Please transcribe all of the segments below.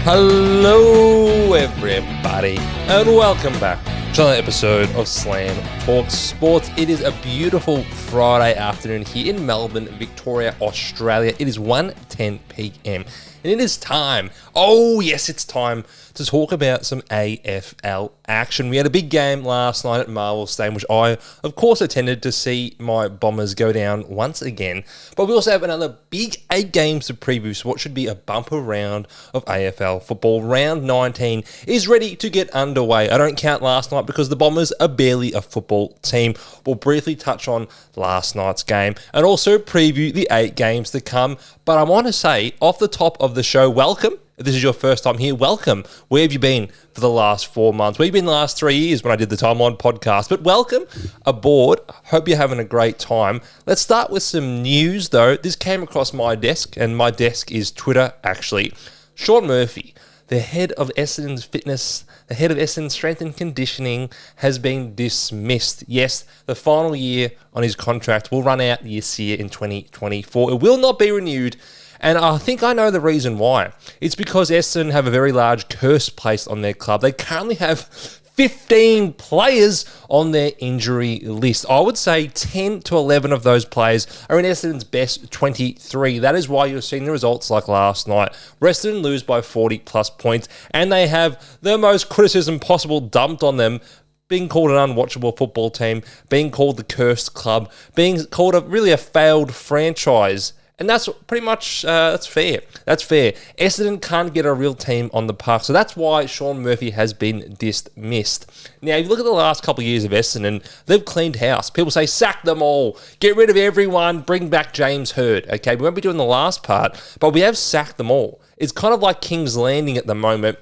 Hello everybody and welcome back to another episode of Slam Talk Sports. It is a beautiful Friday afternoon here in Melbourne, Victoria, Australia. It is 1:10 p.m. and it is time, it's time to talk about some AFL action. We had a big game last night at Marvel Stadium, which I, of course, attended to see my Bombers go down once again. But we also have another big 8 games to preview, so what should be a bumper round of AFL football. Round 19 is ready to get underway. I don't count last night because the Bombers are barely a football team. We'll briefly touch on last night's game and also preview the 8 games to come. But I want to say, off the top of the show, welcome. If this is your first time here, welcome. Where have you been for the last 4 months? Where have you been the last 3 years when I did the Timeline podcast? But welcome aboard. Hope you're having a great time. Let's start with some news, though. This came across my desk, and my desk is Twitter, actually. Sean Murphy, the head of Essendon's fitness, the head of Essendon's strength and conditioning, has been dismissed. Yes, the final year on his contract will run out this year in 2024. It will not be renewed. And I think I know the reason why. It's because Essendon have a very large curse placed on their club. They currently have 15 players on their injury list. I would say 10 to 11 of those players are in Essendon's best 23. That is why you're seeing the results like last night. Essendon lose by 40 plus points, and they have the most criticism possible dumped on them, being called an unwatchable football team, being called the cursed club, being called a failed franchise. And that's pretty much, that's fair. That's fair. Essendon can't get a real team on the park. So that's why Sean Murphy has been dismissed. Now, if you look at the last couple of years of Essendon, they've cleaned house. People say, sack them all. Get rid of everyone. Bring back James Hird. Okay, we won't be doing the last part, but we have sacked them all. It's kind of like King's Landing at the moment.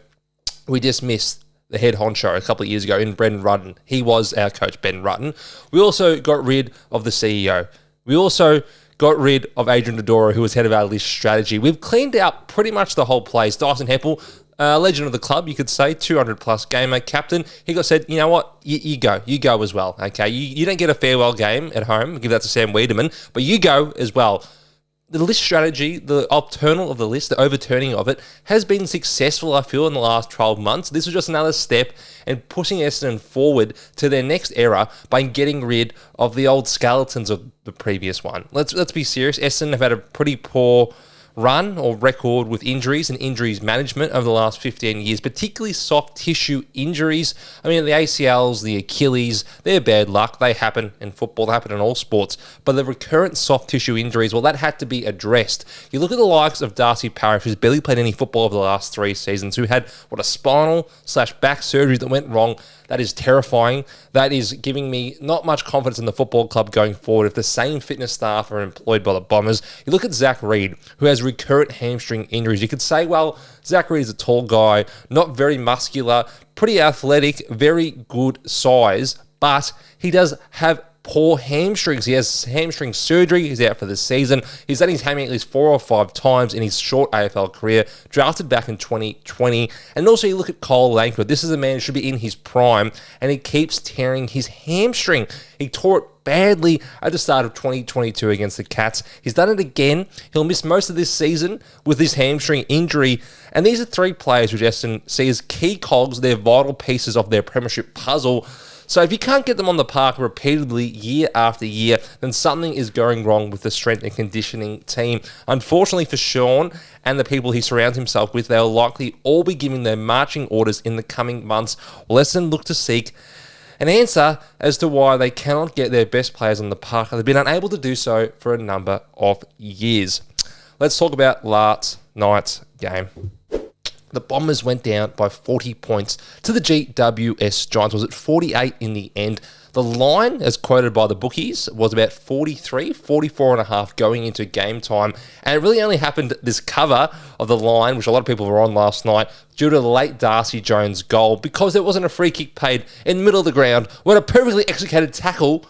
We dismissed the head honcho a couple of years ago in Ben Rutten. He was our coach, Ben Rutten. We also got rid of the CEO. We also got rid of Adrian Dodoro, who was head of our list strategy. We've cleaned out pretty much the whole place. Dyson Heppel, legend of the club, you could say, 200-plus gamer, captain. He got said, you know what, you go as well, okay? You don't get a farewell game at home, give that to Sam Wiedemann, but you go as well. The list strategy, the alternal of the list, the overturning of it, has been successful, I feel, in the last 12 months. This was just another step in pushing Essendon forward to their next era by getting rid of the old skeletons of the previous one. Let's be serious. Essendon have had a pretty poor run or record with injuries and injuries management over the last 15 years, particularly soft tissue injuries. I mean, the ACLs, the Achilles, they're bad luck. They happen in football, they happen in all sports. But the recurrent soft tissue injuries, well, that had to be addressed. You look at the likes of Darcy Parish, who's barely played any football over the last 3 seasons, who had, a spinal/back surgery that went wrong. That is terrifying. That is giving me not much confidence in the football club going forward if the same fitness staff are employed by the Bombers. You look at Zach Reid, who has recurrent hamstring injuries. You could say, well, Zach Reid is a tall guy, not very muscular, pretty athletic, very good size, but he does have poor hamstrings. He has hamstring surgery. He's out for the season. He's done his hammy at least 4 or 5 times in his short AFL career, drafted back in 2020. And also you look at Cole Langford. This is a man who should be in his prime, and he keeps tearing his hamstring. He tore it badly at the start of 2022 against the Cats. He's done it again. He'll miss most of this season with this hamstring injury. And these are 3 players which Essendon see as key cogs. They're vital pieces of their premiership puzzle. So if you can't get them on the park repeatedly year after year, then something is going wrong with the strength and conditioning team. Unfortunately for Sean and the people he surrounds himself with, they'll likely all be giving their marching orders in the coming months. Essendon look to seek an answer as to why they cannot get their best players on the park. They've been unable to do so for a number of years. Let's talk about last night's game. The Bombers went down by 40 points to the GWS Giants. Was it 48 in the end? The line, as quoted by the bookies, was about 44 and a half going into game time. And it really only happened, this cover of the line, which a lot of people were on last night, due to the late Darcy Jones goal, because there wasn't a free kick paid in the middle of the ground when a perfectly executed tackle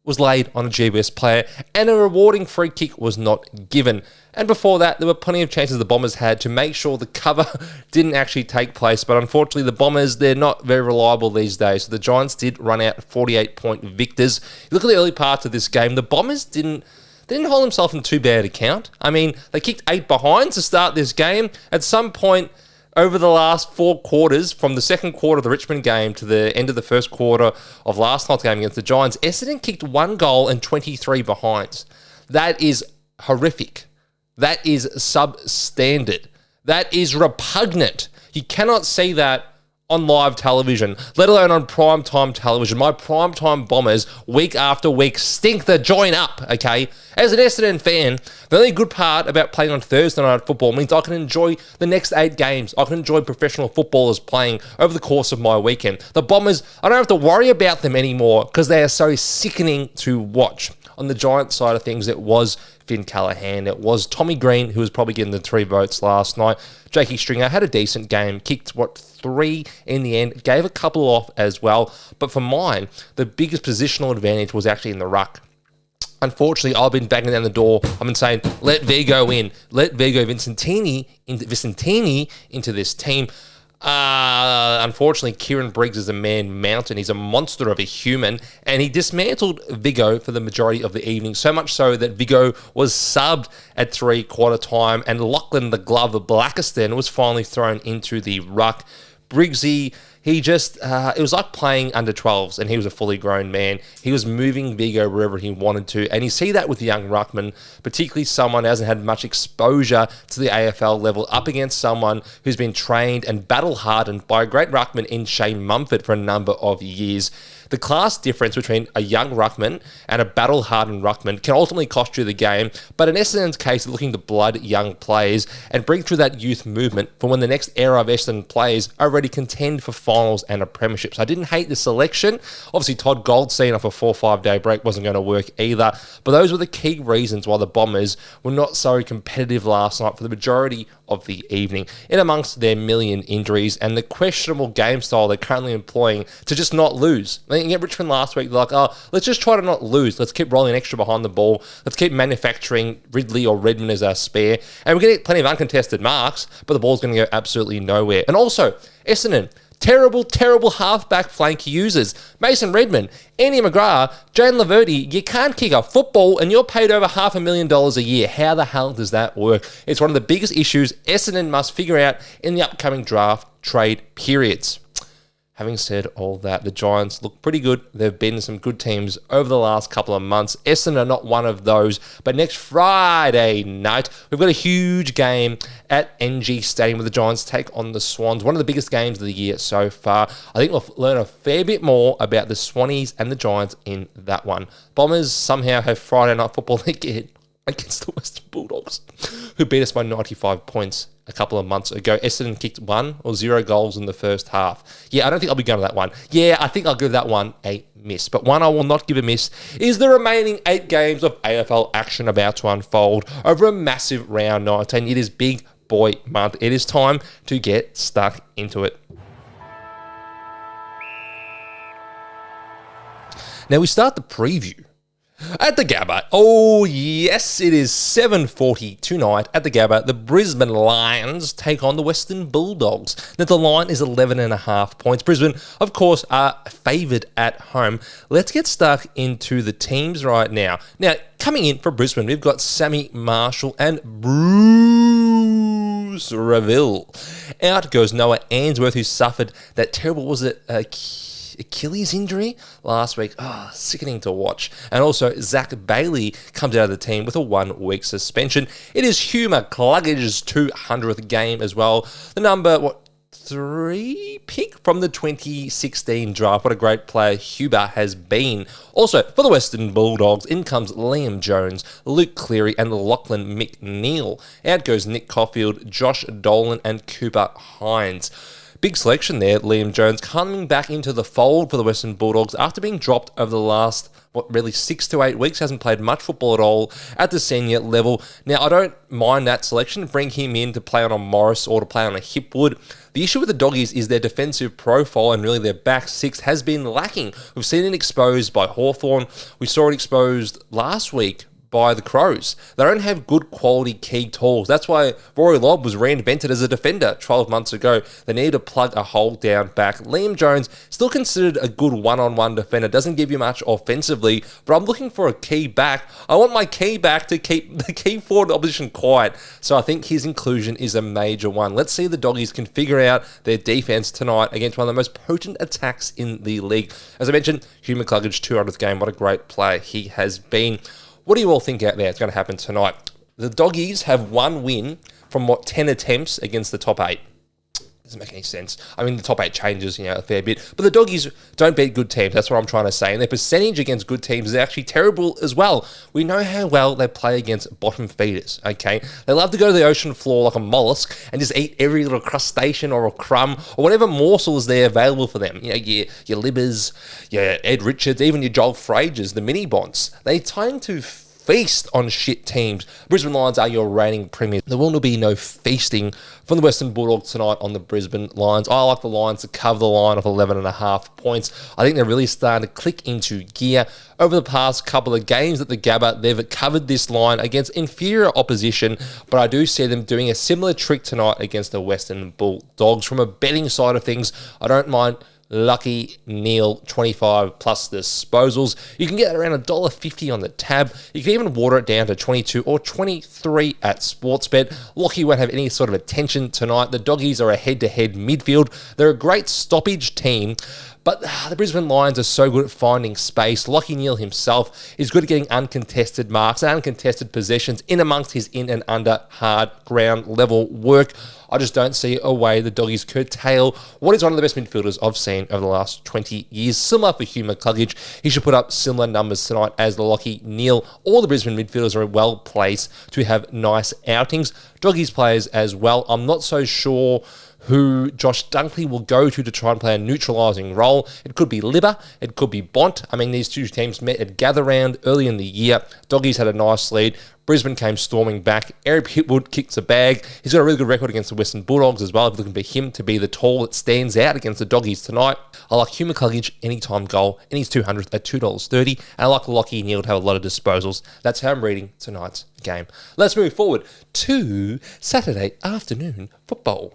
was laid on a GWS player, and a rewarding free kick was not given. And before that, there were plenty of chances the Bombers had to make sure the cover didn't actually take place. But unfortunately, the Bombers, they're not very reliable these days. So the Giants did run out 48-point victors. You look at the early parts of this game, the Bombers didn't hold themselves in too bad account. I mean, they kicked 8 behind to start this game. At some point, over the last 4 quarters, from the second quarter of the Richmond game to the end of the first quarter of last night's game against the Giants, Essendon kicked 1 goal and 23 behinds. That is horrific. That is substandard. That is repugnant. You cannot see that on live television, let alone on primetime television. My primetime Bombers, week after week, stink the joint up, okay? As an Essendon fan, the only good part about playing on Thursday night football means I can enjoy the next 8 games. I can enjoy professional footballers playing over the course of my weekend. The Bombers, I don't have to worry about them anymore because they are so sickening to watch. On the Giants side of things, it was Finn Callaghan. It was Tommy Green, who was probably getting the 3 votes last night. Jakey Stringer had a decent game, kicked, 3 in the end, gave a couple off as well. But for mine, the biggest positional advantage was actually in the ruck. Unfortunately, I've been banging down the door. I've been saying, let Vigo in. Let Vigo Vicentini into this team. Unfortunately, Kieran Briggs is a man-mountain. He's a monster of a human, and he dismantled Vigo for the majority of the evening, so much so that Vigo was subbed at 3-quarter time, and Lachlan the Glove of Blackiston was finally thrown into the ruck. Briggsy, he just, it was like playing under 12s, and he was a fully grown man. He was moving Vigo wherever he wanted to, and you see that with the young ruckman, particularly someone who hasn't had much exposure to the AFL level, up against someone who's been trained and battle-hardened by a great ruckman in Shane Mumford for a number of years. The class difference between a young ruckman and a battle-hardened ruckman can ultimately cost you the game, but in Essendon's case, looking to blood young players and bring through that youth movement for when the next era of Essendon players are ready to contend for finals and a premiership. So I didn't hate the selection. Obviously, Todd Goldstein off a 4 or 5 day break wasn't going to work either, but those were the key reasons why the Bombers were not so competitive last night for the majority of the evening, in amongst their million injuries and the questionable game style they're currently employing to just not lose. I think at Richmond last week, they're like, oh, let's just try to not lose. Let's keep rolling extra behind the ball. Let's keep manufacturing Ridley or Redmond as our spare. And we're going to get plenty of uncontested marks, but the ball's going to go absolutely nowhere. And also, Essendon, terrible halfback flank users. Mason Redmond, Andy McGrath, Jane Laverty, you can't kick a football and you're paid over $500,000 a year. How the hell does that work? It's one of the biggest issues Essendon must figure out in the upcoming draft trade periods. Having said all that, the Giants look pretty good. There have been some good teams over the last couple of months. Essendon are not one of those. But next Friday night, we've got a huge game at NG Stadium where the Giants take on the Swans. One of the biggest games of the year so far. I think we'll learn a fair bit more about the Swannies and the Giants in that one. Bombers somehow have Friday night football again against the Western Bulldogs, who beat us by 95 points a couple of months ago. Essendon kicked 1 or 0 goals in the first half. Yeah, I don't think I'll be going to that one. Yeah, I think I'll give that one a miss. But one I will not give a miss is the remaining 8 games of AFL action about to unfold over a massive round 19. It is big boy month. It is time to get stuck into it. Now we start the preview at the Gabba. Oh, yes, it is 7:40 tonight at the Gabba. The Brisbane Lions take on the Western Bulldogs. Now, the line is 11.5 points. Brisbane, of course, are favoured at home. Let's get stuck into the teams right now. Now, coming in for Brisbane, we've got Sammy Marshall and Bruce Reville. Out goes Noah Answorth, who suffered that terrible, was it Achilles injury last week? Oh, sickening to watch. And also, Zach Bailey comes out of the team with a 1-week suspension. It is Hugh McCluggage 200th game as well. The number, 3 pick from the 2016 draft. What a great player Huber has been. Also, for the Western Bulldogs, in comes Liam Jones, Luke Cleary, and Lachlan McNeil. Out goes Nick Caulfield, Josh Dolan, and Cooper Hines. Big selection there, Liam Jones coming back into the fold for the Western Bulldogs after being dropped over the last, really 6 to 8 weeks. Hasn't played much football at all at the senior level. Now, I don't mind that selection. Bring him in to play on a Morris or to play on a Hipwood. The issue with the Doggies is their defensive profile and really their back six has been lacking. We've seen it exposed by Hawthorn. We saw it exposed last week by the Crows. They don't have good quality key tools. That's why Rory Lobb was reinvented as a defender 12 months ago. They need to plug a hole down back. Liam Jones, still considered a good one-on-one defender, doesn't give you much offensively, but I'm looking for a key back. I want my key back to keep the key forward opposition quiet. So I think his inclusion is a major one. Let's see the Doggies can figure out their defense tonight against one of the most potent attacks in the league. As I mentioned, Hugh McCluggage, 200th game. What a great player he has been. What do you all think out there is going to happen tonight? The Doggies have one win from 10 attempts against the top 8. Doesn't make any sense. I mean, the top 8 changes, a fair bit. But the Doggies don't beat good teams. That's what I'm trying to say. And their percentage against good teams is actually terrible as well. We know how well they play against bottom feeders, okay? They love to go to the ocean floor like a mollusk and just eat every little crustacean or a crumb or whatever morsel is there available for them. Your Libbers, your Ed Richards, even your Joel Fragers, the mini bonds. They tend to feast on shit teams. Brisbane Lions are your reigning premiers. There will be no feasting from the Western Bulldogs tonight on the Brisbane Lions. I like the Lions to cover the line of 11.5 points. I think they're really starting to click into gear. Over the past couple of games at the Gabba, they've covered this line against inferior opposition, but I do see them doing a similar trick tonight against the Western Bulldogs. From a betting side of things, I don't mind Lucky Neil 25 plus disposals. You can get around $1.50 on the tab. You can even water it down to 22 or 23 at Sportsbet. Lockie won't have any sort of attention tonight. The Doggies are a head-to-head midfield. They're a great stoppage team, but the Brisbane Lions are so good at finding space. Lockie Neal himself is good at getting uncontested marks and uncontested possessions in amongst his in and under hard ground level work. I just don't see a way the Doggies curtail what is one of the best midfielders I've seen over the last 20 years. Similar for Hugh McCluggage. He should put up similar numbers tonight as the Lockie Neal. All the Brisbane midfielders are well placed to have nice outings. Doggies players as well. I'm not so sure who Josh Dunkley will go to try and play a neutralising role. It could be Libba, it could be Bont. I mean, these two teams met at Gather Round early in the year. Doggies had a nice lead. Brisbane came storming back. Eric Hitwood kicks a bag. He's got a really good record against the Western Bulldogs as well. If you're looking for him to be the tall that stands out against the Doggies tonight, I like Hugh McCluggage anytime goal, and he's 200th at $2.30. And I like Lockie Neal to have a lot of disposals. That's how I'm reading tonight's game. Let's move forward to Saturday afternoon football.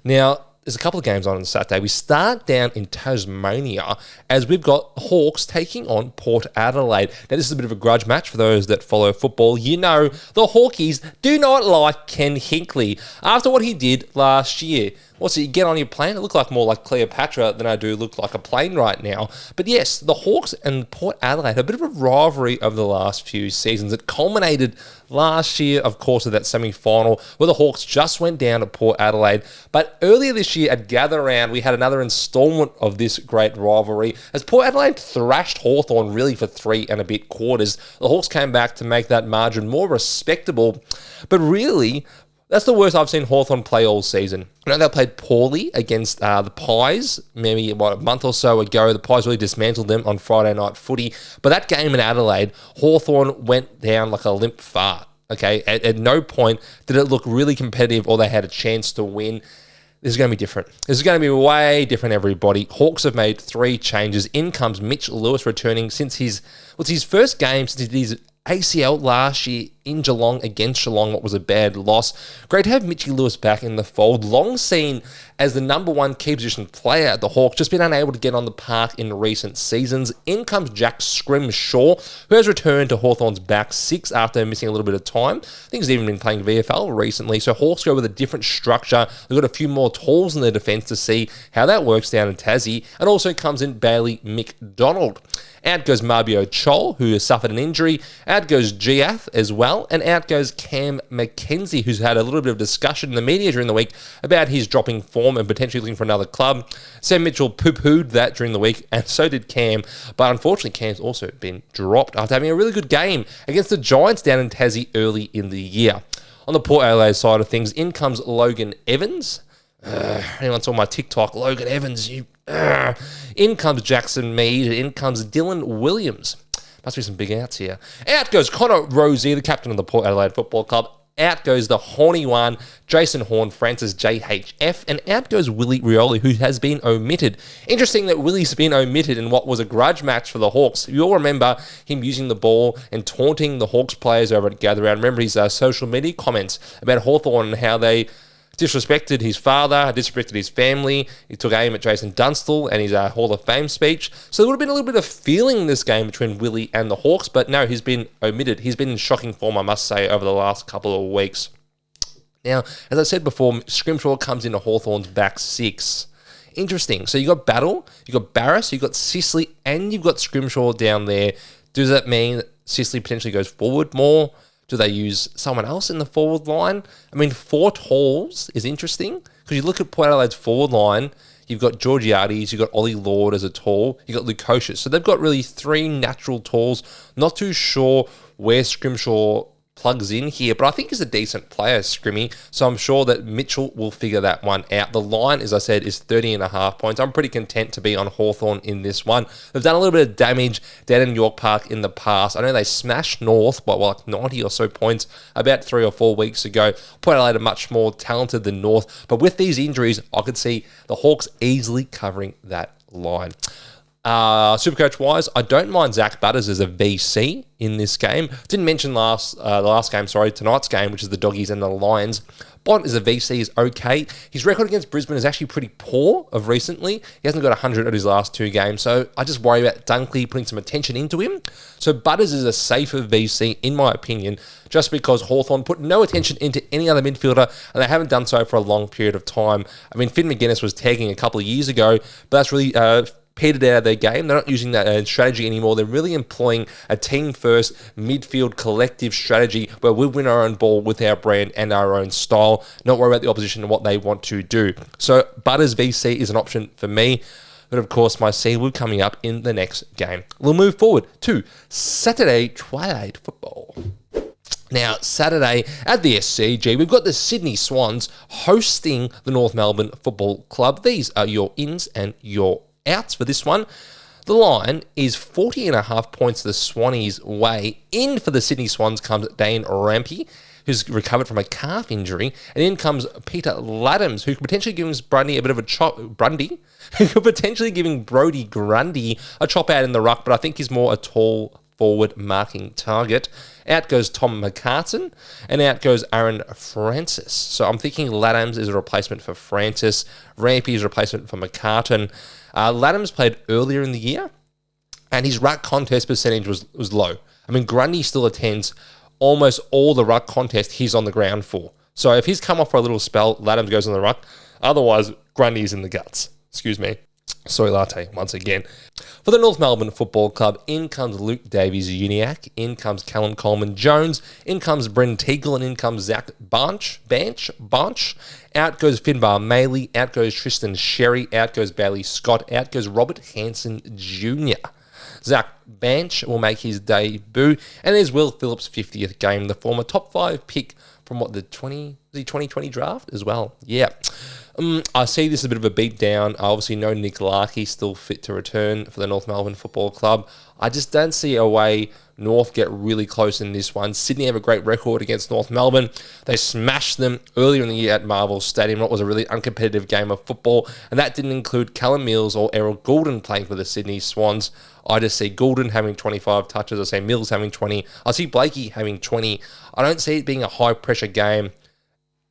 Now, there's a couple of games on Saturday. We start down in Tasmania as we've got Hawks taking on Port Adelaide. Now, this is a bit of a grudge match for those that follow football. You know, the Hawkies do not like Ken Hinkley after what he did last year. What's it, you get on your plane? It looked like more like Cleopatra than I do look like a plane right now. But yes, the Hawks and Port Adelaide had a bit of a rivalry over the last few seasons. It culminated last year, of course, of that semi-final where the Hawks just went down to Port Adelaide. But earlier this year at Gather Round, we had another installment of this great rivalry as Port Adelaide thrashed Hawthorn really for 3 and a bit quarters. The Hawks came back to make that margin more respectable. But really, that's the worst I've seen Hawthorn play all season. I know they played poorly against the Pies, maybe a month or so ago. The Pies really dismantled them on Friday night footy. But that game in Adelaide, Hawthorn went down like a limp fart. Okay, at no point did it look really competitive or they had a chance to win. This is going to be different. This is going to be way different, everybody. Hawks have made 3 changes. In comes Mitch Lewis returning since his first game since his ACL last year in Geelong against Geelong, what was a bad loss. Great to have Mitchy Lewis back in the fold. Long seen as the number 1 key position player at the Hawks, just been unable to get on the park in recent seasons. In comes Jack Scrimshaw, who has returned to Hawthorn's back 6 after missing a little bit of time. I think he's even been playing VFL recently, so Hawks go with a different structure. They've got a few more tools in their defence to see how that works down in Tassie. And also comes in Bailey McDonald. Out goes Marbio Chol, who has suffered an injury. Out goes Giath as well. And out goes Cam McKenzie, who's had a little bit of discussion in the media during the week about his dropping form and potentially looking for another club. Sam Mitchell poo-pooed that during the week, and so did Cam. But unfortunately, Cam's also been dropped after having a really good game against the Giants down in Tassie early in the year. On the Port Adelaide side of things, in comes Logan Evans. Anyone saw my TikTok, Logan Evans, in comes Jackson Mead, in comes Dylan Williams. Must be some big outs here. Out goes Connor Rosie, the captain of the Port Adelaide Football Club. Out goes the horny one, Jason Horne-Francis, JHF, and out goes Willie Rioli, who has been omitted. Interesting that Willie's been omitted in what was a grudge match for the Hawks. You all remember him using the ball and taunting the Hawks players over at Gather Round. Remember his social media comments about Hawthorn and how they disrespected his father, disrespected his family. He took aim at Jason Dunstall and his Hall of Fame speech. So there would have been a little bit of feeling in this game between Willie and the Hawks, but no, he's been omitted. He's been in shocking form, I must say, over the last couple of weeks. Now, as I said before, Scrimshaw comes into Hawthorn's back six. Interesting. So you got Battle, you got Barras, you got Sicily, and you've got Scrimshaw down there. Does that mean that Sicily potentially goes forward more? Do they use someone else in the forward line? I mean, 4 talls is interesting because you look at Port Adelaide's forward line, you've got Georgiades, you've got Ollie Lord as a tall, you've got Lukosius. So they've got really 3 natural talls. Not too sure where Scrimshaw plugs in here, but I think he's a decent player, Scrimmy, so I'm sure that Mitchell will figure that one out. The line, as I said, is 30.5 points. I'm pretty content to be on Hawthorn in this one. They've done a little bit of damage down in York Park in the past. I know they smashed North by like 90 or so points about 3 or 4 weeks ago. Port Adelaide are much more talented than North, but with these injuries, I could see the Hawks easily covering that line. Supercoach wise, I don't mind Zach Butters as a VC in this game. Didn't mention tonight's game, which is the Doggies and the Lions. Bont as a VC is okay. His record against Brisbane is actually pretty poor of recently. He hasn't got 100 at his last 2 games, so I just worry about Dunkley putting some attention into him. So Butters is a safer VC, in my opinion, just because Hawthorn put no attention into any other midfielder, and they haven't done so for a long period of time. I mean, Finn McGuinness was tagging a couple of years ago, but that's really petered out of their game. They're not using that strategy anymore. They're really employing a team-first midfield collective strategy where we win our own ball with our brand and our own style, not worry about the opposition and what they want to do. So Butters VC is an option for me. But of course, my C will be coming up in the next game. We'll move forward to Saturday Twilight Football. Now, Saturday at the SCG, we've got the Sydney Swans hosting the North Melbourne Football Club. These are your ins and your outs for this one. The line is 40.5 points the Swannies' way. In for the Sydney Swans comes Dane Rampy, who's recovered from a calf injury. And in comes Peter Laddams, who could potentially give Brody a bit of a chop. Who could potentially giving Brodie Grundy a chop out in the ruck, but I think he's more a tall forward marking target. Out goes Tom McCartan, and out goes Aaron Francis. So I'm thinking Laddams is a replacement for Francis. Rampy is a replacement for McCartan. Laddams played earlier in the year, and his ruck contest percentage was low. I mean, Grundy still attends almost all the ruck contests he's on the ground for. So if he's come off for a little spell, Laddams goes on the ruck. Otherwise, Grundy's in the guts. Excuse me. Sorry, latte, once again. For the North Melbourne Football Club, in comes Luke Davies-Uniacke, in comes Callum Coleman-Jones, in comes Bren Teagle, and in comes Zach Banch. Out goes Finbar Maley, out goes Tristan Sherry, out goes Bailey Scott, out goes Robert Hanson Jr. Zach Banch will make his debut, and there's Will Phillips' 50th game, the former top 5 pick from the 2020 draft as well. Yeah. I see this as a bit of a beatdown. I obviously know Nick Larkey still fit to return for the North Melbourne Football Club. I just don't see a way North get really close in this one. Sydney have a great record against North Melbourne. They smashed them earlier in the year at Marvel Stadium. What was a really uncompetitive game of football, and that didn't include Callum Mills or Errol Goulden playing for the Sydney Swans. I just see Goulden having 25 touches. I see Mills having 20. I see Blakey having 20. I don't see it being a high-pressure game.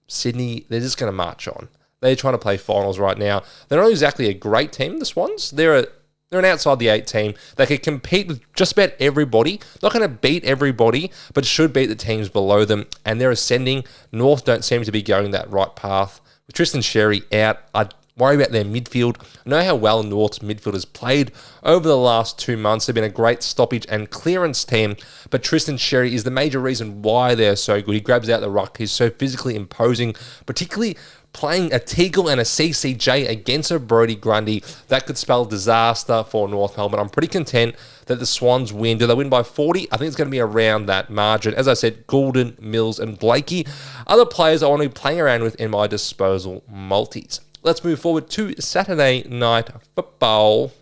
Sydney, they're just going to march on. They're trying to play finals right now. They're not exactly a great team, the Swans. They're an outside the 8 team. They can compete with just about everybody. Not going to beat everybody, but should beat the teams below them. And they're ascending. North don't seem to be going that right path. With Tristan Sherry out, I worry about their midfield. I know how well North's midfield has played over the last 2 months. They've been a great stoppage and clearance team, but Tristan Sherry is the major reason why they're so good. He grabs out the ruck. He's so physically imposing, particularly playing a Teagle and a CCJ against a Brodie Grundy. That could spell disaster for North Melbourne. I'm pretty content that the Swans win. Do they win by 40? I think it's going to be around that margin. As I said, Goulden, Mills, and Blakey. Other players I want to be playing around with in my disposal multis. Let's move forward to Saturday Night Football.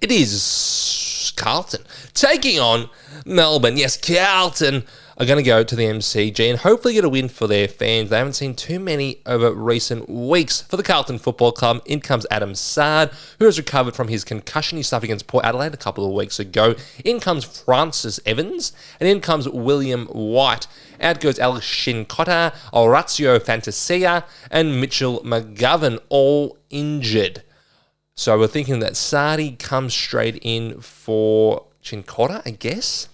It is Carlton taking on Melbourne. Yes, Carlton are going to go to the MCG and hopefully get a win for their fans. They haven't seen too many over recent weeks. For the Carlton Football Club, in comes Adam Sard, who has recovered from his concussion he suffered against Port Adelaide a couple of weeks ago. In comes Francis Evans, and in comes William White. Out goes Alex Shinkotta, Orazio Fantasia, and Mitchell McGovern, all injured. So we're thinking that Sardi comes straight in for Shinkotta, I guess.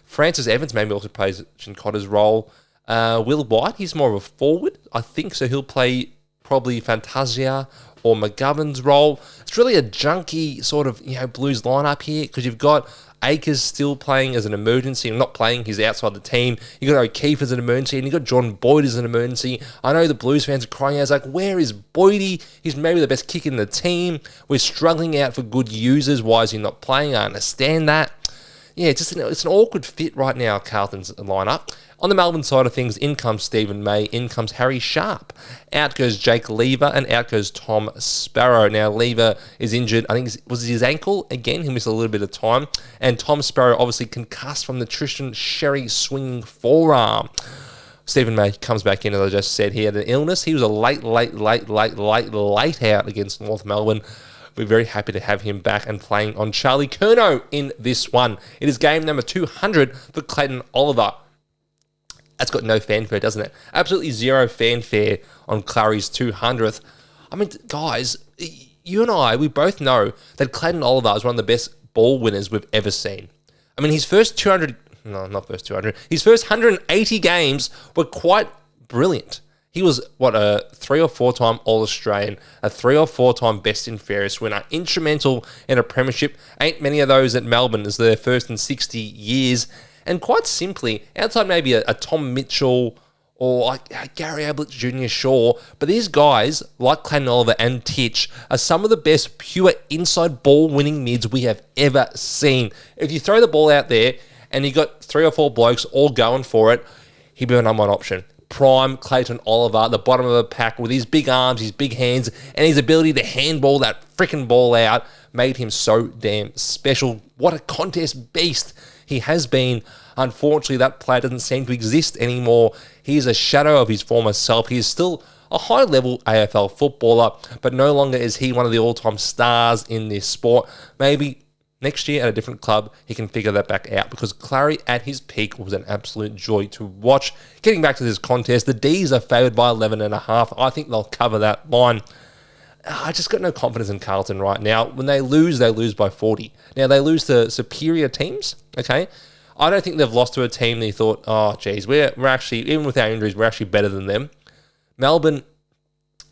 Francis Evans maybe also plays Shinkotta's role. Will White, he's more of a forward, I think, so he'll play probably Fantasia or McGovern's role. It's really a junky sort of Blues lineup here because you've got Akers still playing as an emergency. Not playing, he's outside the team. You've got O'Keefe as an emergency, and you've got Jordan Boyd as an emergency. I know the Blues fans are crying out, like, where is Boydie? He's maybe the best kick in the team. We're struggling out for good users. Why is he not playing? I understand that. Yeah, it's an awkward fit right now, Carlton's lineup. On the Melbourne side of things, in comes Stephen May, in comes Harry Sharp. Out goes Jake Lever, and out goes Tom Sparrow. Now, Lever is injured. I think was his ankle again. He missed a little bit of time. And Tom Sparrow obviously concussed from the Tristan Sherry swinging forearm. Stephen May comes back in, as I just said. He had an illness. He was a late out against North Melbourne. We're very happy to have him back and playing on Charlie Curnow in this one. It is game number 200 for Clayton Oliver. That's got no fanfare, doesn't it? Absolutely zero fanfare on Clary's 200th. I mean, guys, you and I, we both know that Clayton Oliver is one of the best ball winners we've ever seen. I mean, his first 180 games were quite brilliant. He was, a 3 or 4 time All-Australian, a 3 or 4 time Best and Fairest winner, instrumental in a premiership. Ain't many of those at Melbourne as their first in 60 years. And quite simply, outside maybe a Tom Mitchell or like Gary Ablett Jr. Shaw, but these guys, like Clayton Oliver and Titch, are some of the best pure inside ball winning mids we have ever seen. If you throw the ball out there and you got 3 or 4 blokes all going for it, he'd be a number 1 option. Prime Clayton Oliver, at the bottom of the pack with his big arms, his big hands, and his ability to handball that freaking ball out made him so damn special. What a contest beast he has been. Unfortunately, that player doesn't seem to exist anymore. He is a shadow of his former self. He is still a high-level AFL footballer, but no longer is he one of the all-time stars in this sport. Maybe next year at a different club, he can figure that back out because Clary at his peak was an absolute joy to watch. Getting back to this contest, the D's are favoured by 11.5. I think they'll cover that line. I just got no confidence in Carlton right now. When they lose by 40. Now, they lose to superior teams, okay? I don't think they've lost to a team they thought, oh, geez, we're actually, even with our injuries, we're actually better than them. Melbourne,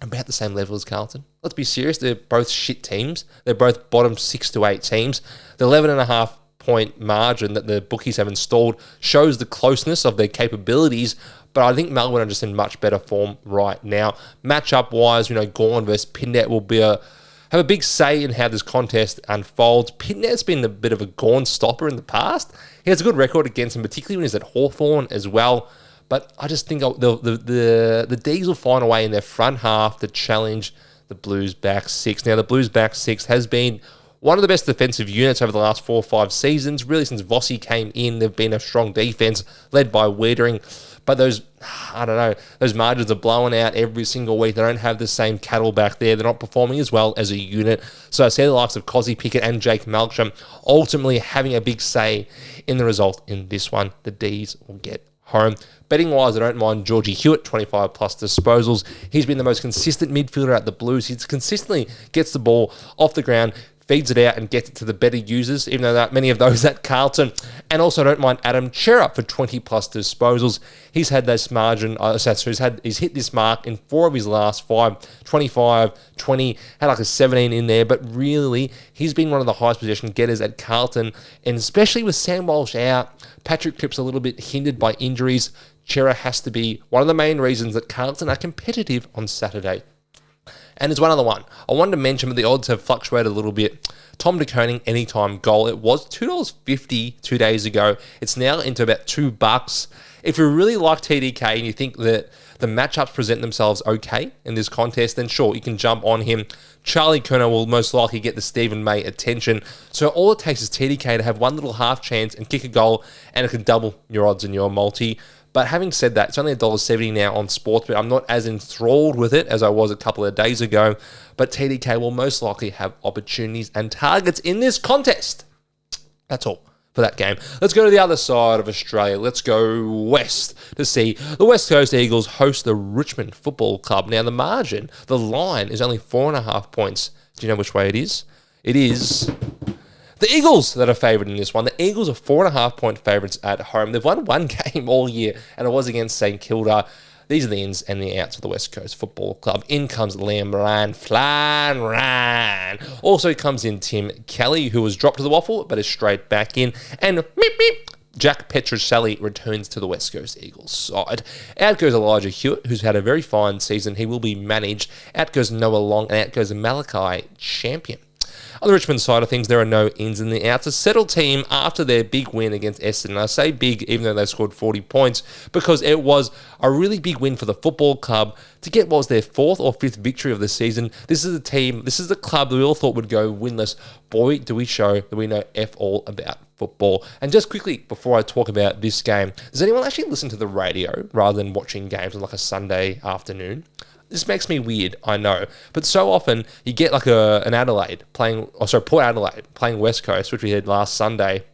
about the same level as Carlton. Let's be serious. They're both shit teams. They're both bottom 6 to 8 teams. The 11.5 point margin that the bookies have installed shows the closeness of their capabilities, but I think Melbourne are just in much better form right now. Matchup-wise, Gawn versus Pindet will have a big say in how this contest unfolds. Pindet's been a bit of a Gawn stopper in the past. He has a good record against him, particularly when he's at Hawthorn as well. But I just think the D's will find a way in their front half to challenge the Blues back 6. Now, the Blues back 6 has been one of the best defensive units over the last 4 or 5 seasons. Really, since Vossi came in, they've been a strong defense led by Wiedering. But those margins are blowing out every single week. They don't have the same cattle back there. They're not performing as well as a unit. So I see the likes of Cozzy Pickett and Jake Malcolm ultimately having a big say in the result in this one. The D's will get home. Betting-wise, I don't mind Georgie Hewitt, 25 plus disposals. He's been the most consistent midfielder at the Blues. He consistently gets the ball off the ground, feeds it out and gets it to the better users, even though there aren't many of those at Carlton. And also don't mind Adam Chera for 20 plus disposals. He's had this margin, he's hit this mark in 4 of his last 5, 25, 20, had like a 17 in there, but really, he's been one of the highest possession getters at Carlton, and especially with Sam Walsh out, Patrick Cripps a little bit hindered by injuries, Chera has to be one of the main reasons that Carlton are competitive on Saturday. And there's one other one. I wanted to mention, but the odds have fluctuated a little bit. Tom De Koning, anytime goal. It was $2.50 2 days ago. It's now into about $2. If you really like TDK and you think that the matchups present themselves okay in this contest, then sure, you can jump on him. Charlie Kerner will most likely get the Stephen May attention. So all it takes is TDK to have one little half chance and kick a goal, and it can double your odds in your multi. But having said that, it's only $1.70 now on Sportsbet. I'm not as enthralled with it as I was a couple of days ago, but TDK will most likely have opportunities and targets in this contest. That's all for that game. Let's go to the other side of Australia. Let's go west to see the West Coast Eagles host the Richmond Football Club. Now, the margin, the line is only 4.5 points. Do you know which way it is? It is the Eagles that are favoured in this one. The Eagles are 4.5-point favourites at home. They've won one game all year, and it was against St. Kilda. These are the ins and the outs of the West Coast Football Club. In comes Liam Flan. Also comes in Tim Kelly, who was dropped to the waffle, but is straight back in. And Jack Petroselli returns to the West Coast Eagles side. Out goes Elijah Hewitt, who's had a very fine season. He will be managed. Out goes Noah Long, and out goes Malachi Champion. On the Richmond side of things, there are no ins and the outs. A settled team after their big win against Essendon. I say big, even though they scored 40 points, because it was a really big win for the football club to get what was their 4th or 5th victory of the season. This is a team, this is the club that we all thought would go winless. Boy, do we show that we know F all about football. And just quickly, before I talk about this game, does anyone actually listen to the radio rather than watching games on like a Sunday afternoon? This makes me weird, I know. But so often, you get like an Adelaide playing, Port Adelaide playing West Coast, which we had last Sunday.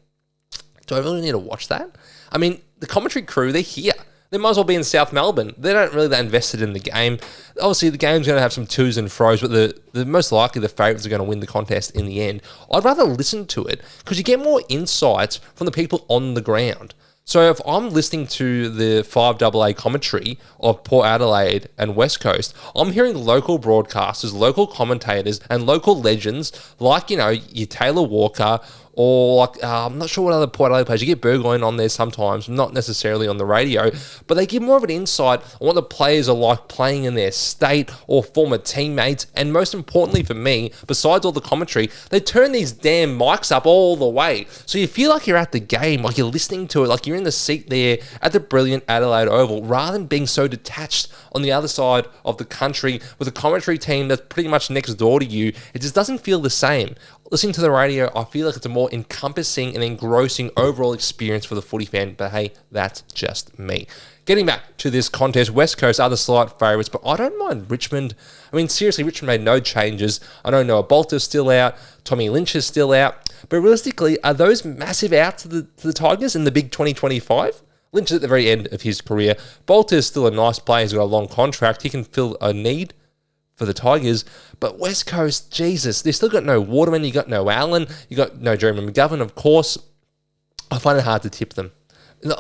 Do I really need to watch that? I mean, the commentary crew, they're here. They might as well be in South Melbourne. They're not really that invested in the game. Obviously, the game's going to have some twos and fro's, but the most likely the favourites are going to win the contest in the end. I'd rather listen to it because you get more insights from the people on the ground. So if I'm listening to the 5AA commentary of Port Adelaide and West Coast, I'm hearing local broadcasters, local commentators, and local legends like, you know, your Taylor Walker, or like, I'm not sure what other Port Adelaide players. You get Burgoyne on there sometimes, not necessarily on the radio, but they give more of an insight on what the players are like playing in their state or former teammates. And most importantly for me, besides all the commentary, they turn these damn mics up all the way. So you feel like you're at the game, like you're listening to it, like you're in the seat there at the brilliant Adelaide Oval, rather than being so detached on the other side of the country with a commentary team that's pretty much next door to you. It just doesn't feel the same. Listening to the radio, I feel like it's a more encompassing and engrossing overall experience for the footy fan, but hey, that's just me. Getting back to this contest, West Coast are the slight favourites, but I don't mind Richmond. I mean, seriously, Richmond made no changes. I know Noah Bolter's still out, Tommy Lynch is still out, but realistically, are those massive outs to the Tigers in the big 2025? Lynch is at the very end of his career. Bolter is still a nice player. He's got a long contract. He can fill a need for the Tigers. But West Coast, Jesus, they've still got no Waterman. You got no Allen. You got no Jeremy McGovern, of course. I find it hard to tip them.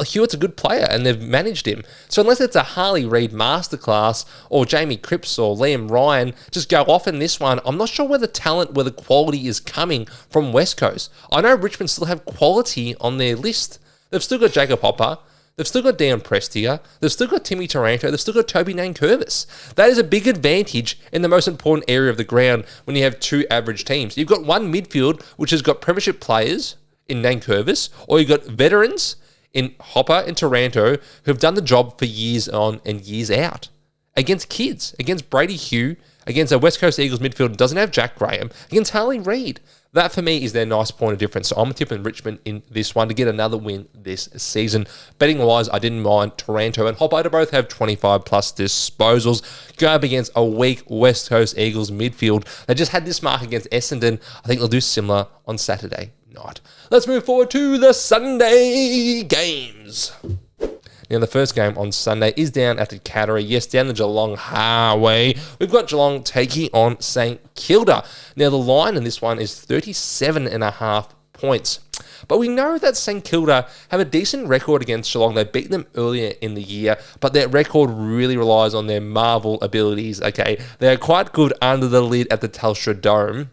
Hewitt's a good player, and they've managed him. So unless it's a Harley Reid masterclass or Jamie Cripps or Liam Ryan, just go off in this one. I'm not sure where the talent, where the quality is coming from West Coast. I know Richmond still have quality on their list. They've still got Jacob Hopper. They've still got Dion Prestia. They've still got Timmy Taranto. They've still got Toby Nankervis. That is a big advantage in the most important area of the ground when you have two average teams. You've got one midfield, which has got premiership players in Nankervis, or you've got veterans in Hopper and Taranto who've done the job for years on and years out. Against kids, against Brady Hugh, against a West Coast Eagles midfield that doesn't have Jack Graham, against Harley Reid. That, for me, is their nice point of difference. So I'm tipping Richmond in this one to get another win this season. Betting-wise, I didn't mind Taranto and Hopper to both have 25-plus disposals. Go up against a weak West Coast Eagles midfield. They just had this mark against Essendon. I think they'll do similar on Saturday night. Let's move forward to the Sunday games. Now, the first game on Sunday is down at the Cattery. Yes, down the Geelong Highway. We've got Geelong taking on St. Kilda. Now, the line in this one is 37.5 points. But we know that St. Kilda have a decent record against Geelong. They beat them earlier in the year, but their record really relies on their Marvel abilities, okay? They're quite good under the lid at the Telstra Dome.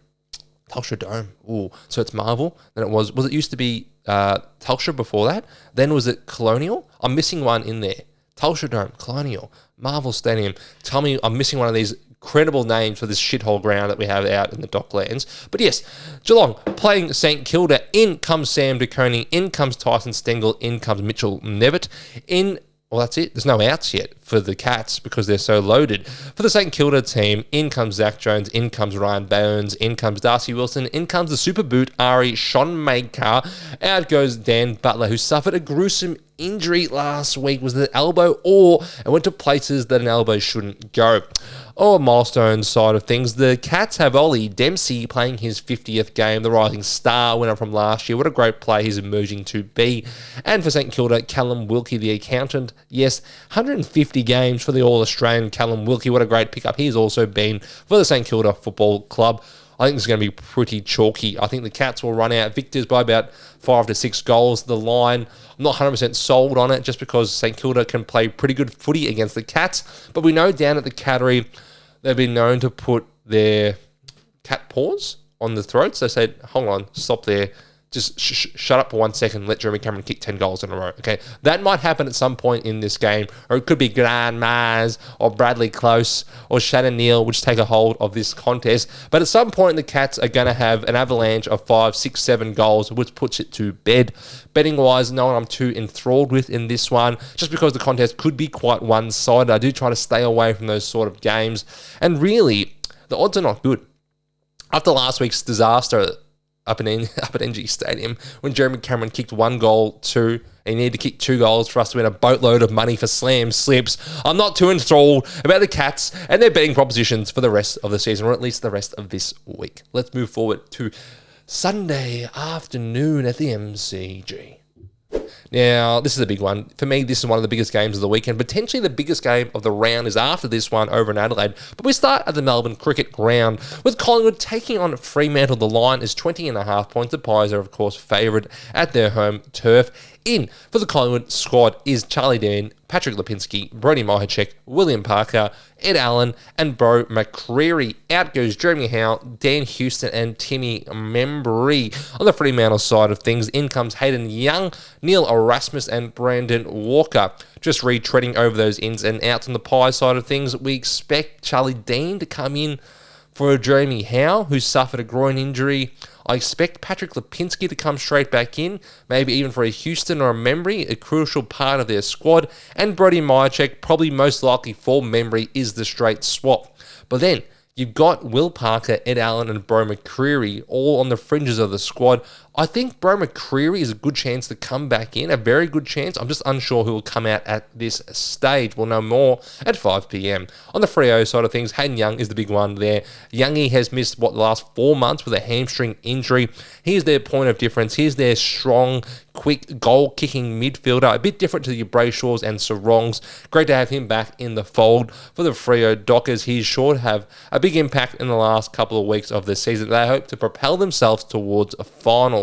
Telstra Dome. Ooh, so it's Marvel. Then it was it used to be Telstra before that? Then was it Colonial? I'm missing one in there. Telstra Dome, Colonial, Marvel Stadium. Tell me I'm missing one of these credible names for this shithole ground that we have out in the Docklands. But yes, Geelong playing St. Kilda. In comes Sam De Koning. In comes Tyson Stengel. In comes Mitchell Nevitt. In well, that's it. There's no outs yet for the Cats because they're so loaded. For the St. Kilda team, in comes Zach Jones, in comes Ryan Bones, in comes Darcy Wilson, in comes the super boot, Ari Shonmaker. Out goes Dan Butler, who suffered a gruesome injury last week. Was it the elbow and went to places that an elbow shouldn't go. Milestone side of things, the Cats have Ollie Dempsey playing his 50th game, the rising star winner from last year. What a great player he's emerging to be. And for St. Kilda, Callum Wilkie, the accountant. Yes, 150 games for the All-Australian Callum Wilkie. What a great pickup he's also been for the St. Kilda Football Club. I think this is going to be pretty chalky. I think the Cats will run out victors by about 5 to 6 goals. The line, I'm not 100% sold on it just because St. Kilda can play pretty good footy against the Cats. But we know down at the Cattery, they've been known to put their cat paws on the throats. They said, hold on, stop there. Just shut up for 1 second, let Jeremy Cameron kick 10 goals in a row. Okay, that might happen at some point in this game, or it could be Grant Mars or Bradley Close or Shannon Neal, which take a hold of this contest. But at some point, the Cats are going to have an avalanche of 5, 6, 7 goals, which puts it to bed. Betting-wise, no one I'm too enthralled with in this one, just because the contest could be quite one-sided. I do try to stay away from those sort of games. And really, the odds are not good. After last week's disaster up at NG Stadium, when Jeremy Cameron kicked 1 goal, 2, and he needed to kick 2 goals for us to win a boatload of money for slam slips. I'm not too enthralled about the Cats and their betting propositions for the rest of the season, or at least the rest of this week. Let's move forward to Sunday afternoon at the MCG. Now, this is a big one. For me, this is one of the biggest games of the weekend. Potentially the biggest game of the round is after this one over in Adelaide. But we start at the Melbourne Cricket Ground with Collingwood taking on Fremantle. The line is 20.5 points. The Pies are, of course, favourite at their home turf. In for the Collingwood squad is Charlie Dean, Patrick Lipinski, Brodie Mahachek, William Parker, Ed Allen, and Beau McCreary. Out goes Jeremy Howe, Dan Houston, and Timmy Membry. On the Fremantle side of things, in comes Hayden Young, Neil Erasmus, and Brandon Walker. Just retreading over those ins and outs on the Pies side of things, we expect Charlie Dean to come in for Jeremy Howe, who suffered a groin injury. I expect Patrick Lipinski to come straight back in, maybe even for a Houston or a Membry, a crucial part of their squad. And Brodie Majacek, probably most likely for Membry, is the straight swap. But then you've got Will Parker, Ed Allen, and Beau McCreary all on the fringes of the squad. I think Beau McCreary is a good chance to come back in, a very good chance. I'm just unsure who will come out at this stage. We'll know more at 5 p.m. On the Freo side of things, Hayden Young is the big one there. Youngie has missed, the last 4 months with a hamstring injury. He's their point of difference. He's their strong, quick, goal-kicking midfielder. A bit different to your Brayshaws and Sarongs. Great to have him back in the fold for the Freo Dockers. He's sure to have a big impact in the last couple of weeks of the season. They hope to propel themselves towards a final.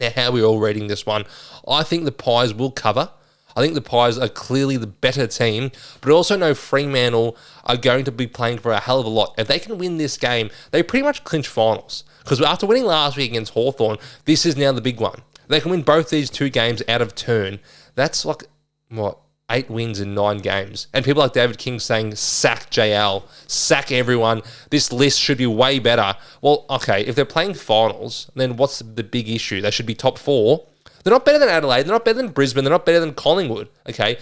Now, how are we all reading this one? I think the Pies will cover. I think the Pies are clearly the better team, but I also know Fremantle are going to be playing for a hell of a lot. If they can win this game, they pretty much clinch finals. Because after winning last week against Hawthorn, this is now the big one. They can win both these 2 games out of turn. That's like, 8 wins in 9 games. And people like David King saying, sack JL, sack everyone. This list should be way better. Well, okay, if they're playing finals, then what's the big issue? They should be top 4. They're not better than Adelaide. They're not better than Brisbane. They're not better than Collingwood. Okay,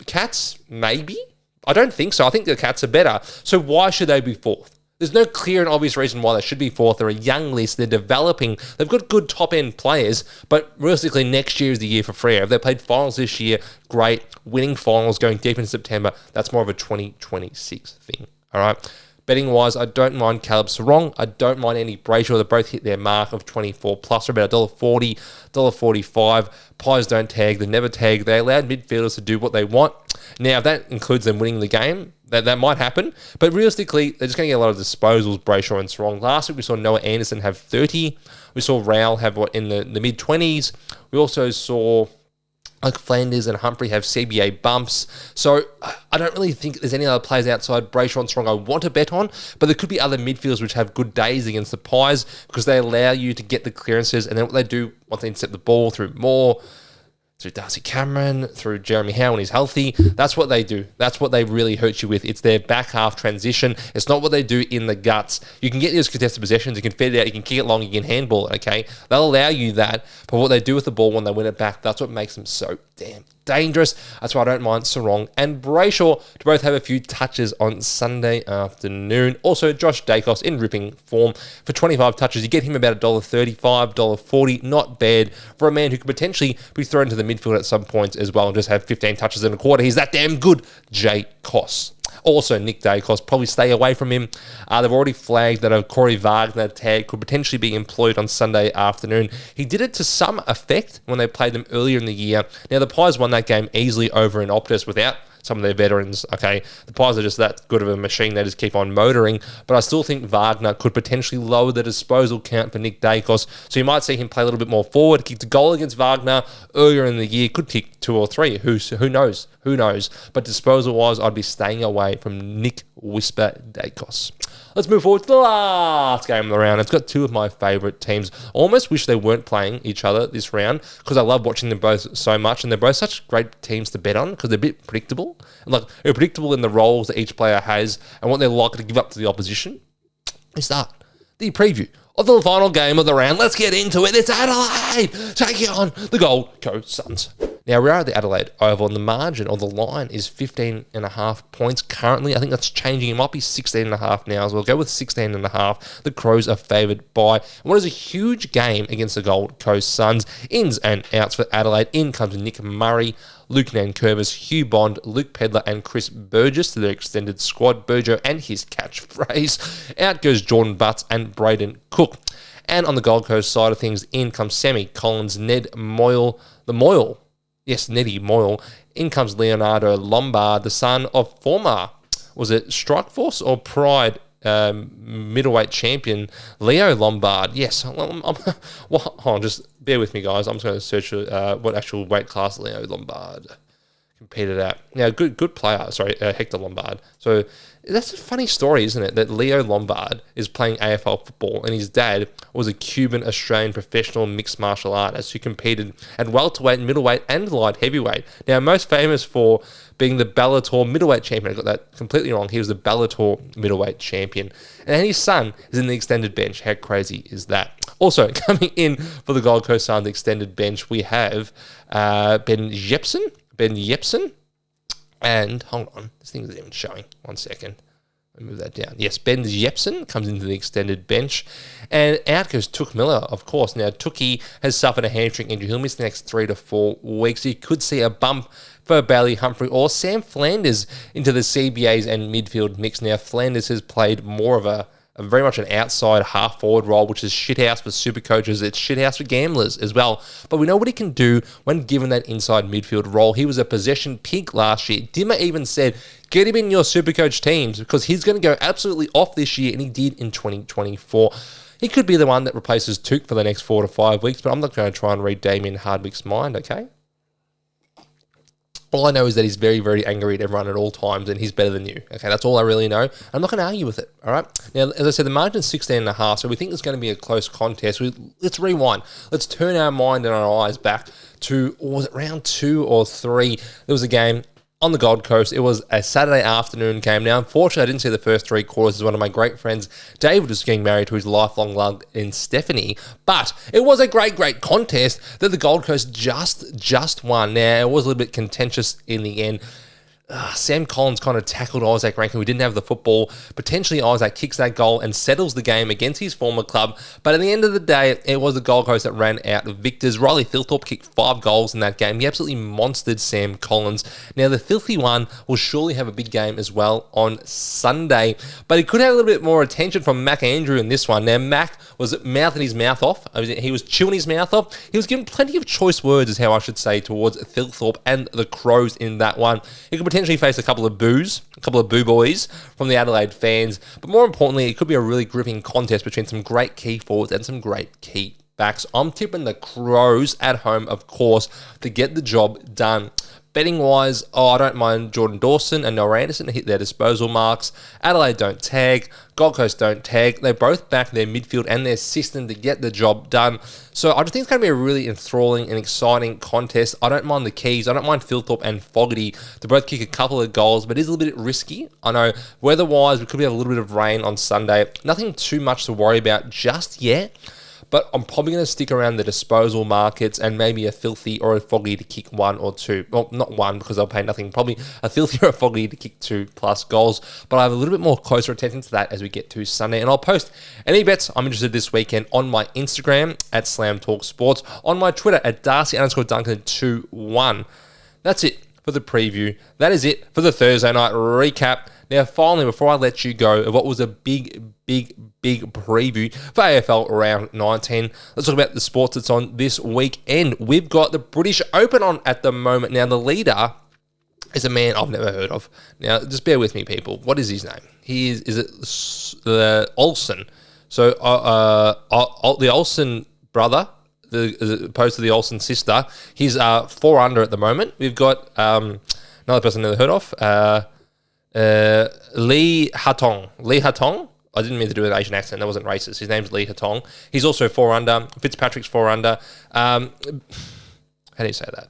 Cats, maybe? I don't think so. I think the Cats are better. So why should they be 4th? There's no clear and obvious reason why they should be 4th. They're a young list. They're developing. They've got good top-end players, but realistically, next year is the year for Freo. If they played finals this year, great. Winning finals, going deep in September, that's more of a 2026 thing, all right? Betting-wise, I don't mind Caleb Sarong. I don't mind any Brayshaw. They both hit their mark of 24 plus, or about $1.40, $1.45. Pies don't tag. They never tag. They allowed midfielders to do what they want. Now, if that includes them winning the game, that might happen. But realistically, they're just going to get a lot of disposals, Brayshaw and Sarong. Last week, we saw Noah Anderson have 30. We saw Rowell have, in the mid-20s. We also saw Flanders and Humphrey have CBA bumps. So I don't really think there's any other players outside Brayshaw and Strong I want to bet on, but there could be other midfielders which have good days against the Pies because they allow you to get the clearances, and then what they do once they intercept the ball through Moore, through Darcy Cameron, through Jeremy Howe when he's healthy. That's what they do. That's what they really hurt you with. It's their back half transition. It's not what they do in the guts. You can get these contested possessions, you can feed it out, you can kick it long, you can handball it, okay? They'll allow you that, but what they do with the ball when they win it back, that's what makes them so damn dangerous. That's why I don't mind Sarong and Brayshaw to both have a few touches on Sunday afternoon. Also, Josh Dacos in ripping form for 25 touches. You get him about $1.35, $1.40. Not bad for a man who could potentially be thrown to the midfield at some points as well and just have 15 touches in a quarter. He's that damn good. Jay Koss. Also, Nick Dacos, probably stay away from him. They've already flagged that a Corey Wagner tag could potentially be employed on Sunday afternoon. He did it to some effect when they played them earlier in the year. Now, the Pies won that game easily over in Optus without some of their veterans, okay? The Pies are just that good of a machine. They just keep on motoring. But I still think Wagner could potentially lower the disposal count for Nick Dacos. So you might see him play a little bit more forward. Kicked a goal against Wagner earlier in the year. Could kick 2 or 3. Who knows? Who knows? But disposal-wise, I'd be staying away from Nick Whisper Dacos. Let's move forward to the last game of the round. It's got two of my favourite teams. Almost wish they weren't playing each other this round because I love watching them both so much, and they're both such great teams to bet on because they're a bit predictable. Like, they're predictable in the roles that each player has and what they're likely to give up to the opposition. We start the preview of the final game of the round. Let's get into it. It's Adelaide taking on the Gold Coast Suns. Now, we are at the Adelaide Oval, and the margin or the line is 15.5 points currently. I think that's changing. It might be 16.5 now, so we'll go with 16.5. The Crows are favoured by. And what is a huge game against the Gold Coast Suns. Ins and outs for Adelaide. In comes Nick Murray, Luke Nankervis, Hugh Bond, Luke Pedlar, and Chris Burgess to their extended squad. Burjo and his catchphrase. Out goes Jordan Butts and Braden Cook. And on the Gold Coast side of things, in comes Sammy Collins, Ned Moyle, Neddy Moyle. In comes Leonardo Lombard, the son of former, was it Strikeforce or Pride middleweight champion Leo Lombard? Yes. Hold on, just bear with me, guys. I'm just going to search what actual weight class Leo Lombard competed at. Now, good player. Sorry, Hector Lombard. So that's a funny story, isn't it? That Leo Lombard is playing AFL football, and his dad was a Cuban-Australian professional mixed martial artist who competed at welterweight, middleweight, and light heavyweight. Now, most famous for being the Bellator middleweight champion. I got that completely wrong. He was the Bellator middleweight champion. And his son is in the extended bench. How crazy is that? Also, coming in for the Gold Coast Suns extended bench, we have Ben Jepsen. And, hold on, this thing isn't even showing. 1 second. Let me move that down. Yes, Ben Jepsen comes into the extended bench. And out goes Took Miller, of course. Now, Tookie has suffered a hamstring injury. He'll miss the next 3 to 4 weeks. You could see a bump for Bailey Humphrey or Sam Flanders into the CBAs and midfield mix. Now, Flanders has played more of a very much an outside half-forward role, which is shithouse for super coaches. It's shithouse for gamblers as well. But we know what he can do when given that inside midfield role. He was a possession pig last year. Dimmer even said, get him in your super coach teams because he's going to go absolutely off this year, and he did in 2024. He could be the one that replaces Took for the next 4 to 5 weeks, but I'm not going to try and read Damien Hardwick's mind, okay? All I know is that he's very, very angry at everyone at all times, and he's better than you. Okay, that's all I really know. I'm not going to argue with it, all right? Now, as I said, the margin's 16.5, so we think it's going to be a close contest. Let's rewind. Let's turn our mind and our eyes back to, was it round 2 or 3? There was a game on the Gold Coast. It was a Saturday afternoon game. Now, unfortunately, I didn't see the first 3 quarters. As one of my great friends, David, was getting married to his lifelong love in Stephanie. But it was a great, great contest that the Gold Coast just won. Now, it was a little bit contentious in the end. Sam Collins kind of tackled Isaac Rankin, who didn't have the football. Potentially, Isaac kicks that goal and settles the game against his former club. But at the end of the day, it was the Gold Coast that ran out of victors. Riley Thilthorpe kicked 5 goals in that game. He absolutely monstered Sam Collins. Now, the filthy one will surely have a big game as well on Sunday. But he could have a little bit more attention from Mac Andrew in this one. Now, Mac was mouthing his mouth off. He was chewing his mouth off. He was given plenty of choice words, is how I should say, towards Thilthorpe and the Crows in that one. He could potentially face a couple of boo boys from the Adelaide fans, but more importantly, it could be a really gripping contest between some great key forwards and some great key backs. I'm tipping the Crows at home, of course, to get the job done. Betting-wise, I don't mind Jordan Dawson and Noah Anderson to hit their disposal marks. Adelaide don't tag. Gold Coast don't tag. They both back their midfield and their system to get the job done. So I just think it's going to be a really enthralling and exciting contest. I don't mind the Keys. I don't mind Philthorpe and Fogarty to both kick a couple of goals, but it is a little bit risky. I know weather-wise, we could have a little bit of rain on Sunday. Nothing too much to worry about just yet. But I'm probably going to stick around the disposal markets and maybe a Filthy or a Foggy to kick 1 or 2. Well, not 1 because I'll pay nothing. Probably a Filthy or a Foggy to kick 2+ goals. But I have a little bit more closer attention to that as we get to Sunday. And I'll post any bets I'm interested this weekend on my Instagram at Slam Talk Sports, on my Twitter at Darcy_Duncan21. That's it for the preview. That is it for the Thursday night recap. Now, finally, before I let you go, of what was a big preview for AFL round 19, let's talk about the sports that's on this weekend. We've got the British Open on at the moment. Now, the leader is a man I've never heard of. Now, just bear with me, people. What is his name? He is it Olsen? So, the Olsen brother, as opposed to the Olsen sister, he's 4 under at the moment. We've got another person I've never heard of, Lee Hatong. I didn't mean to do an Asian accent. That wasn't racist. His name's Lee Hatong. He's also 4 under. Fitzpatrick's 4 under. How do you say that?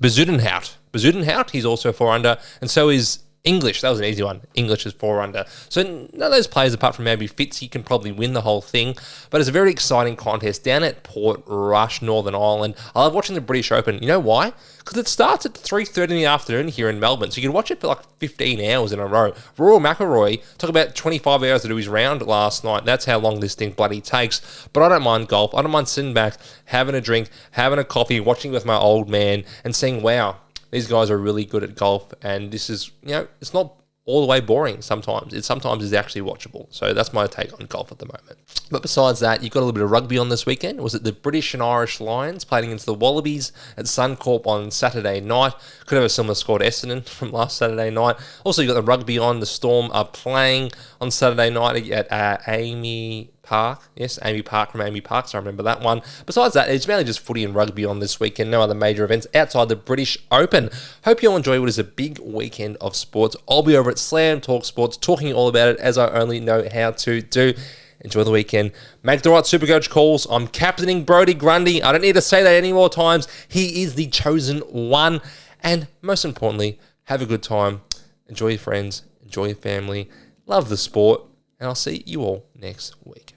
Bezuidenhout, he's also 4 under. And so is English. That was an easy one. English is 4 under. So none of those players, apart from maybe Fitz, can probably win the whole thing. But it's a very exciting contest down at Port Rush, Northern Ireland. I love watching the British Open. You know why? Because it starts at 3:30 in the afternoon here in Melbourne. So you can watch it for like 15 hours in a row. Royal McIlroy took about 25 hours to do his round last night. That's how long this thing bloody takes. But I don't mind golf. I don't mind sitting back, having a drink, having a coffee, watching with my old man and saying, wow, these guys are really good at golf, and this is, it's not all the way boring sometimes. It sometimes is actually watchable. So that's my take on golf at the moment. But besides that, you've got a little bit of rugby on this weekend. Was it the British and Irish Lions playing against the Wallabies at Suncorp on Saturday night? Could have a similar score to Essendon from last Saturday night. Also, you've got the rugby on. The Storm are playing on Saturday night at Amy Park. Yes, Amy Park from Amy Park, so I remember that one. Besides that, it's mainly just footy and rugby on this weekend. No other major events outside the British Open. Hope you all enjoy what is a big weekend of sports. I'll be over at Slam Talk Sports talking all about it as I only know how to do. Enjoy the weekend. Make the right Supercoach calls. I'm captaining Brodie Grundy. I don't need to say that any more times. He is the chosen one. And most importantly, have a good time. Enjoy your friends. Enjoy your family. Love the sport. And I'll see you all next week.